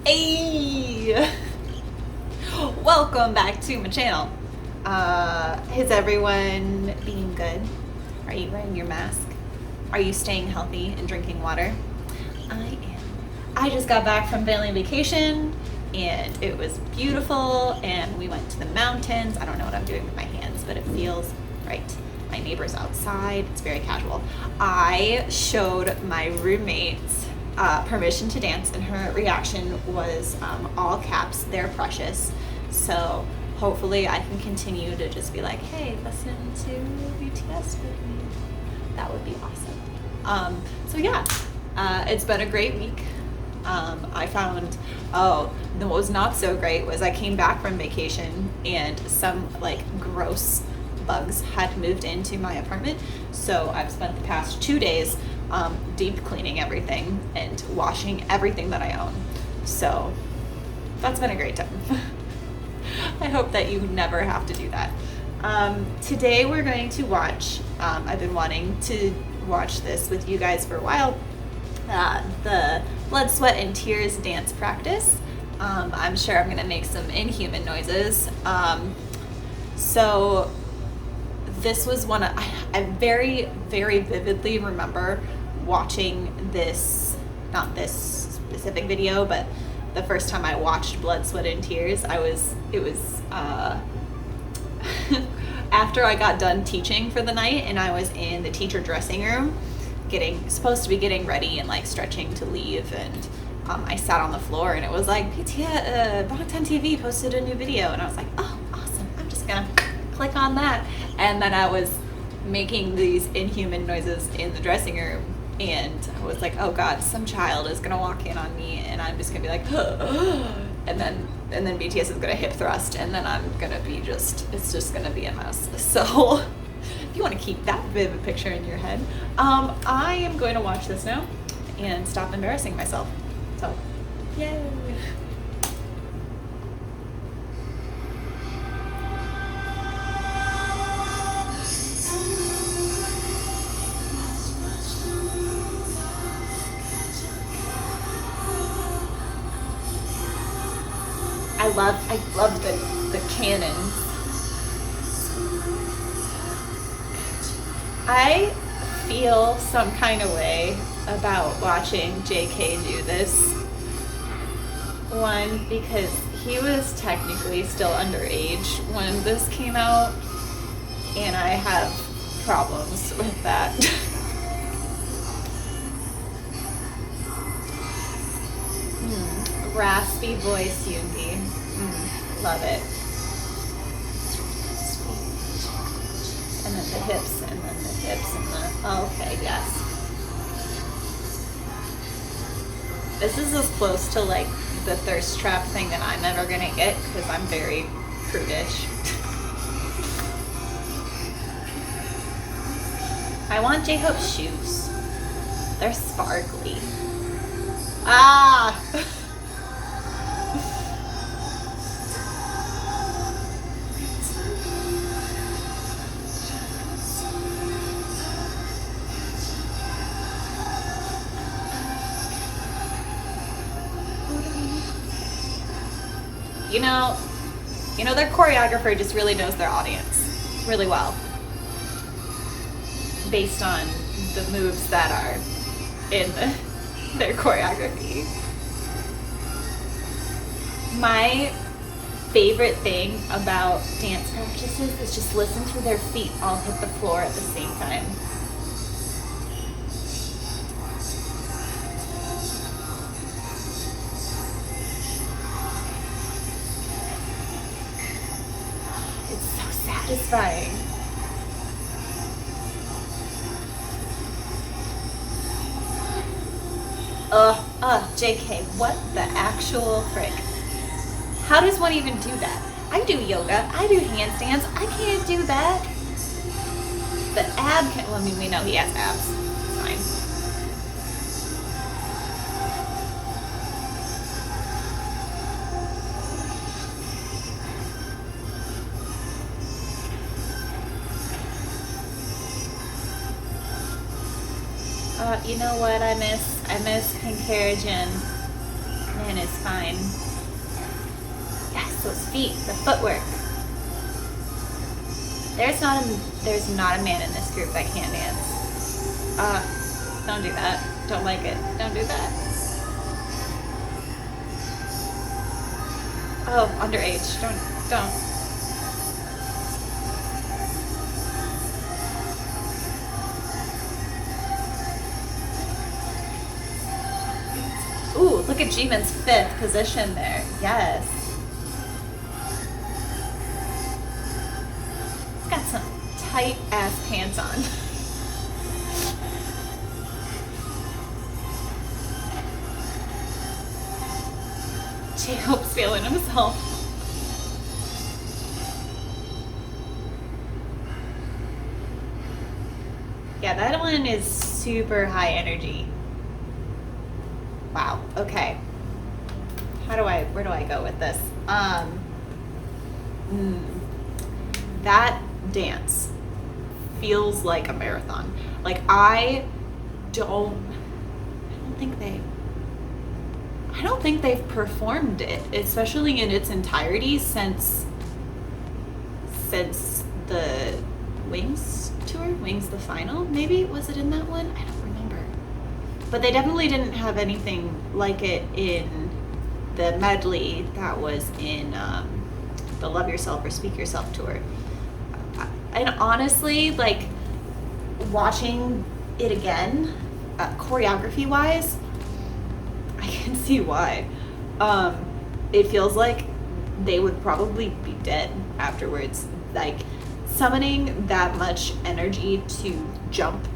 Hey! Welcome back to my channel. Is everyone being good? Are you wearing your mask? Are you staying healthy and drinking water? I am. I just got back from family vacation and it was beautiful and we went to the mountains. I don't know what I'm doing with my hands, but it feels right. My neighbor's outside. It's very casual. I showed my roommates permission to dance and her reaction was all caps, they're precious. So hopefully I can continue to just be like, hey, listen to BTS with me. That would be awesome. So yeah, it's been a great week. I found, what was not so great was I came back from vacation and some like gross bugs had moved into my apartment. So I've spent the past 2 days deep cleaning everything and washing everything that I own. So that's been a great time. I hope that you never have to do that. Today we're going to watch, I've been wanting to watch this with you guys for a while, the Blood, Sweat, and Tears dance practice. I'm sure I'm gonna make some inhuman noises. So this was one I very, very vividly remember watching this, not this specific video, but the first time I watched Blood, Sweat, and Tears, it was after I got done teaching for the night and I was in the teacher dressing room supposed to be getting ready and like stretching to leave, and I sat on the floor and it was like BTS, Bangtan TV posted a new video and I was like, oh awesome, I'm just gonna click on that. And then I was making these inhuman noises in the dressing room and I was like, oh god, some child is gonna walk in on me and I'm just gonna be like and then BTS is gonna hip thrust and then I'm gonna be it's just gonna be a mess. So if you want to keep that vivid picture in your head, I am going to watch this now and stop embarrassing myself. So yay. I love the cannons. I feel some kind of way about watching JK do this. One, because he was technically still underage when this came out, and I have problems with that. Raspy voice Yoongi. Love it. And then the hips, and then the hips, and okay, yes. This is as close to like the thirst trap thing that I'm ever gonna get because I'm very prudish. I want J-Hope's shoes. They're sparkly. Ah! You know, their choreographer just really knows their audience really well based on the moves that are in their choreography. My favorite thing about dance practices is just listen to their feet all hit the floor at the same time. Satisfying. JK, what the actual frick? How does one even do that? I do yoga, I do handstands, I can't do that. The ab can, well, I mean, we know he has abs. It's fine. You know what I miss? I miss Pink Hair Jin. man is fine. Yes, those feet, the footwork. There's not a man in this group that can't dance. Don't do that. Don't like it. Don't do that. Oh, underage. Don't. Ooh, look at Jimin's 5th position there. Yes. He's got some tight ass pants on. J-Hope's feeling himself. Yeah, that one is super high energy. Wow, okay. Where do I go with this? That dance feels like a marathon. Like I don't think they've performed it, especially in its entirety since the Wings tour, Wings the final, maybe? Was it in that one? I don't remember. But they definitely didn't have anything like it in the medley that was in the Love Yourself or Speak Yourself tour. And honestly, like, watching it again, choreography-wise, I can see why. It feels like they would probably be dead afterwards. Like, summoning that much energy to jump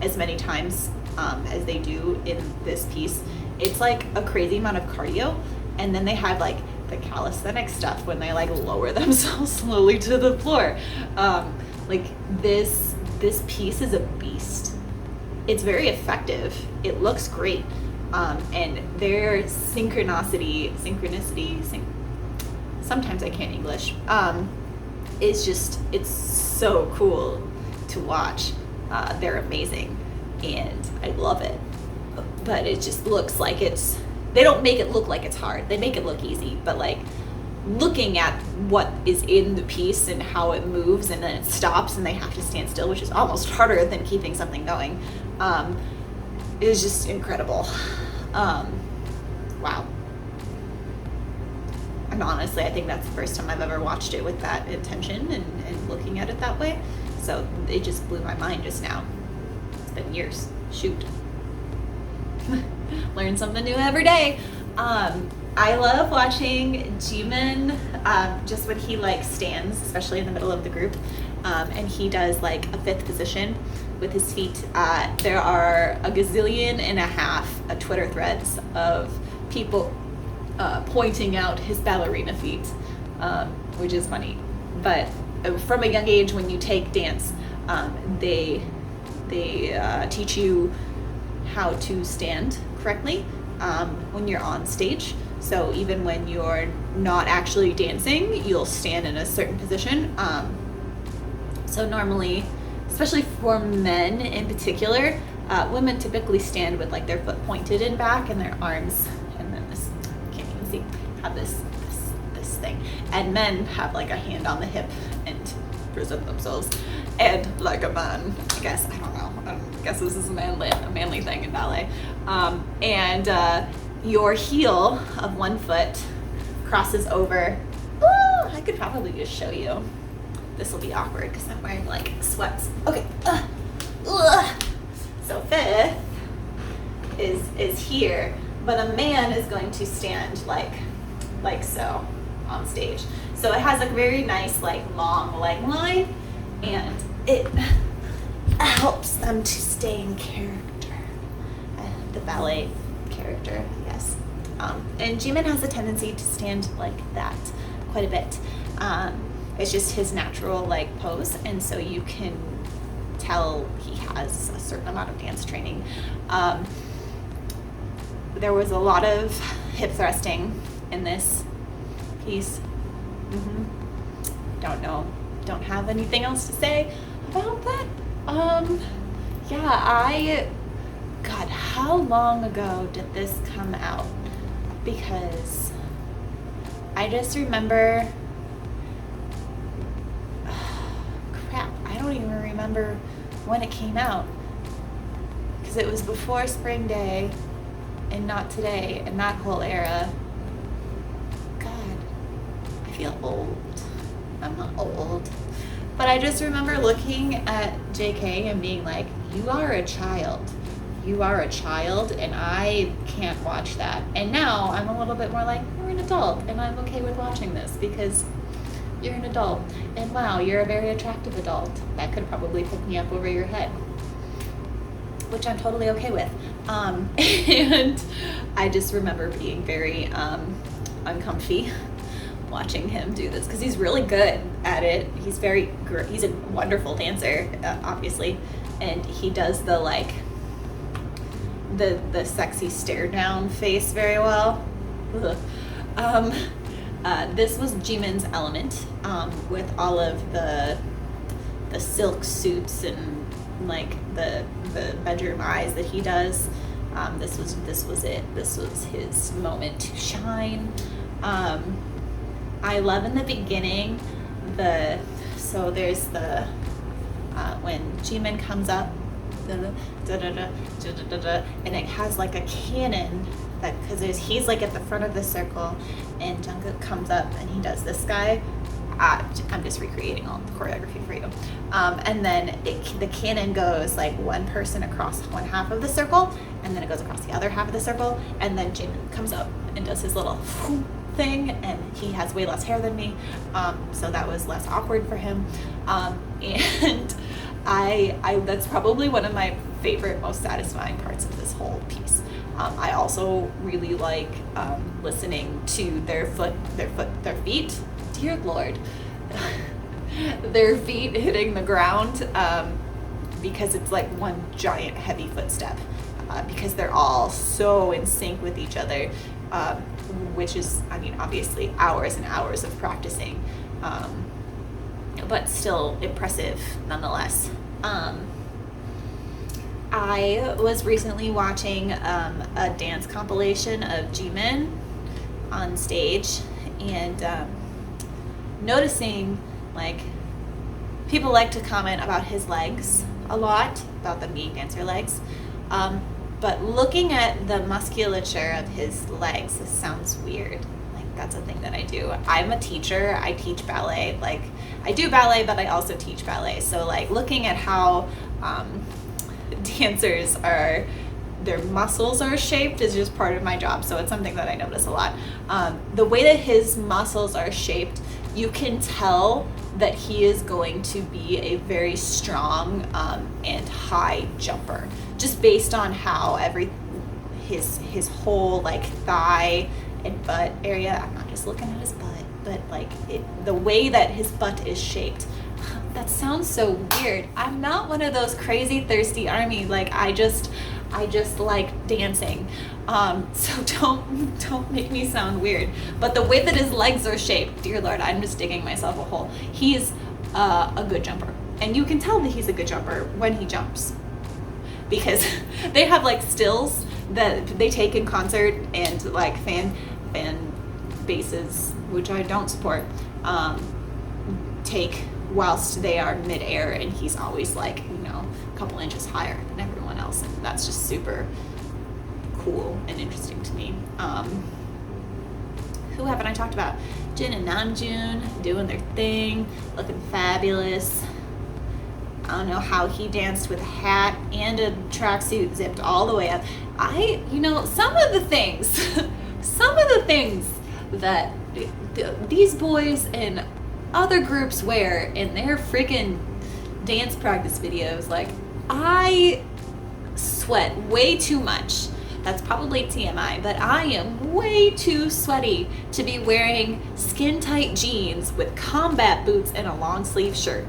as many times as they do in this piece, it's like a crazy amount of cardio. And then they have like the calisthenic stuff when they like lower themselves slowly to the floor. Like this piece is a beast. It's very effective. It looks great. And their synchronicity, sometimes I can't English, it's so cool to watch. They're amazing and I love it. But it just looks like they don't make it look like it's hard. They make it look easy, but like looking at what is in the piece and how it moves and then it stops and they have to stand still, which is almost harder than keeping something going, is just incredible. Wow. And honestly, I think that's the first time I've ever watched it with that intention and looking at it that way. So it just blew my mind just now. It's been years. Shoot. Learn something new every day. I love watching Jimin just when he like stands, especially in the middle of the group, and he does like a 5th position with his feet. There are a gazillion and a half Twitter threads of people pointing out his ballerina feet, which is funny. But from a young age, when you take dance, they teach you how to stand correctly when you're on stage. So even when you're not actually dancing, you'll stand in a certain position. So normally, especially for men in particular, women typically stand with like their foot pointed in back and their arms, and then this, can't even see, have this thing. And men have like a hand on the hip and present themselves. And like a man, I guess, I don't know. I guess this is a manly thing in ballet. And your heel of one foot crosses over. Ooh, I could probably just show you. This will be awkward because I'm wearing like sweats. Okay. So 5th is here, but a man is going to stand like so on stage. So it has a very nice like long leg line, and it helps them to stay in character. The ballet character, yes. And Jimin has a tendency to stand like that quite a bit. It's just his natural like pose, and so you can tell he has a certain amount of dance training. There was a lot of hip thrusting in this piece. Don't have anything else to say about that. God, how long ago did this come out? because I just remember, crap, I don't even remember when it came out, because it was before Spring Day and Not Today and that whole era. God, I feel old. I'm not old. But I just remember looking at JK and being like, you are a child. You are a child, and I can't watch that. And now I'm a little bit more like, you're an adult, and I'm okay with watching this because you're an adult. And wow, you're a very attractive adult. That could probably pick me up over your head, which I'm totally okay with. And I just remember being very uncomfy watching him do this because he's really good at it. He's a wonderful dancer, obviously, and he does the like the sexy stare down face very well. This was Jimin's Element, with all of the silk suits and like the bedroom eyes that he does. This was it. This was his moment to shine. I love in the beginning there's the when Jimin comes up, and it has like a cannon that, because he's like at the front of the circle, and Jungkook comes up and he does this guy. I'm just recreating all the choreography for you. And then the cannon goes like one person across one half of the circle, and then it goes across the other half of the circle, and then Jimin comes up and does his little thing, and he has way less hair than me, so that was less awkward for him. And I that's probably one of my favorite, most satisfying parts of this whole piece. I also really like listening to their feet. Dear Lord, their feet hitting the ground, because it's like one giant heavy footstep, because they're all so in sync with each other, which is, I mean, obviously hours and hours of practicing, but still impressive nonetheless. I was recently watching a dance compilation of Jimin on stage, and noticing, like, people like to comment about his legs a lot, about them being dancer legs, but looking at the musculature of his legs, this sounds weird. Like, that's a thing that I do. I'm a teacher. I teach ballet. Like, I do ballet, but I also teach ballet. So, like, looking at how dancers their muscles are shaped is just part of my job. So it's something that I notice a lot. The way that his muscles are shaped, you can tell that he is going to be a very strong and high jumper, just based on how his whole like thigh and butt area. I'm not just looking at his butt, but like the way that his butt is shaped. That sounds so weird. I'm not one of those crazy thirsty army. Like, I just like dancing. So don't make me sound weird. But the way that his legs are shaped, dear Lord, I'm just digging myself a hole. He's a good jumper. And you can tell that he's a good jumper when he jumps. Because they have like stills that they take in concert, and like fan bases, which I don't support, take whilst they are midair, and he's always like, a couple inches higher than everyone else, and that's just super cool and interesting to me. Who haven't I talked about? Jin and Namjoon doing their thing, looking fabulous. I don't know how he danced with a hat and a tracksuit zipped all the way up. Some of the things that these boys and other groups wear in their freaking dance practice videos, like, I sweat way too much. That's probably TMI, but I am way too sweaty to be wearing skin tight jeans with combat boots and a long sleeve shirt.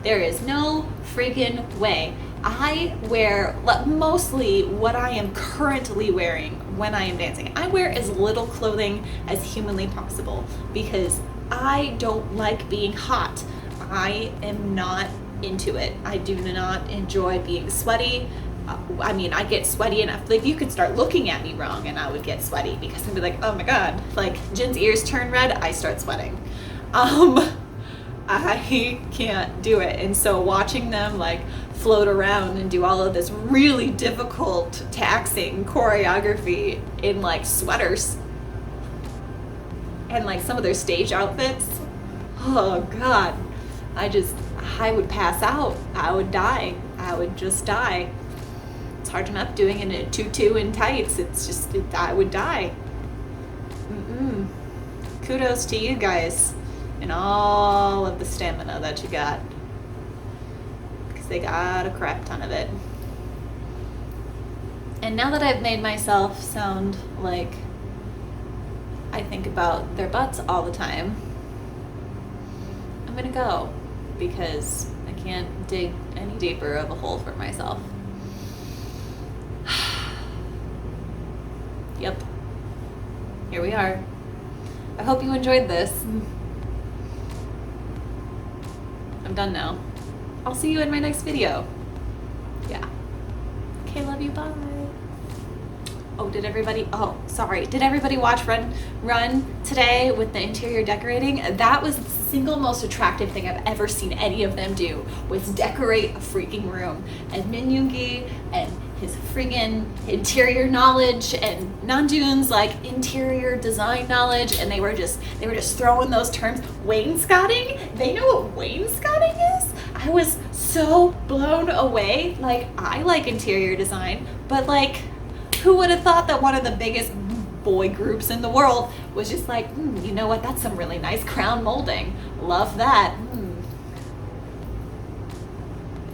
There is no freaking way. I wear mostly what I am currently wearing when I am dancing. I wear as little clothing as humanly possible because I don't like being hot. I am not into it. I do not enjoy being sweaty. I mean, I get sweaty enough. Like, you could start looking at me wrong and I would get sweaty because I'd be like, oh my God. Like, Jin's ears turn red, I start sweating. I can't do it. And so watching them like float around and do all of this really difficult, taxing choreography in like sweaters and like some of their stage outfits, oh God, I would pass out. I would die. I would just die. It's hard enough doing it in a tutu and tights. I would die. Kudos to you guys and all of the stamina that you got, because they got a crap ton of it. And now that I've made myself sound like I think about their butts all the time, I'm gonna go, because I can't dig any deeper of a hole for myself. Yep. Here we are. I hope you enjoyed this. I'm done now. I'll see you in my next video. Yeah. Okay, love you, bye. Oh, did everybody watch Run today with the interior decorating? That was the single most attractive thing I've ever seen any of them do, was decorate a freaking room. And Min Yoongi and his friggin' interior knowledge, and Namjoon's like interior design knowledge, and they were just throwing those terms. Wainscoting? They know what wainscoting is? I was so blown away. Like, I like interior design, but like, who would have thought that one of the biggest boy groups in the world was just like, you know what, that's some really nice crown molding. Love that.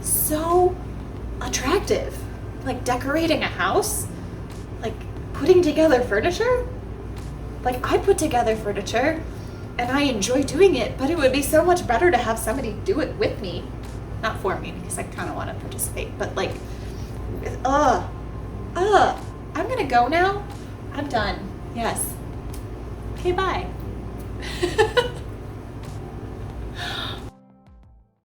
So attractive. Like decorating a house, like putting together furniture. Like, I put together furniture and I enjoy doing it, but it would be so much better to have somebody do it with me. Not for me, because I kind of want to participate, but like, I'm gonna go now. I'm done. Yes. Okay, bye.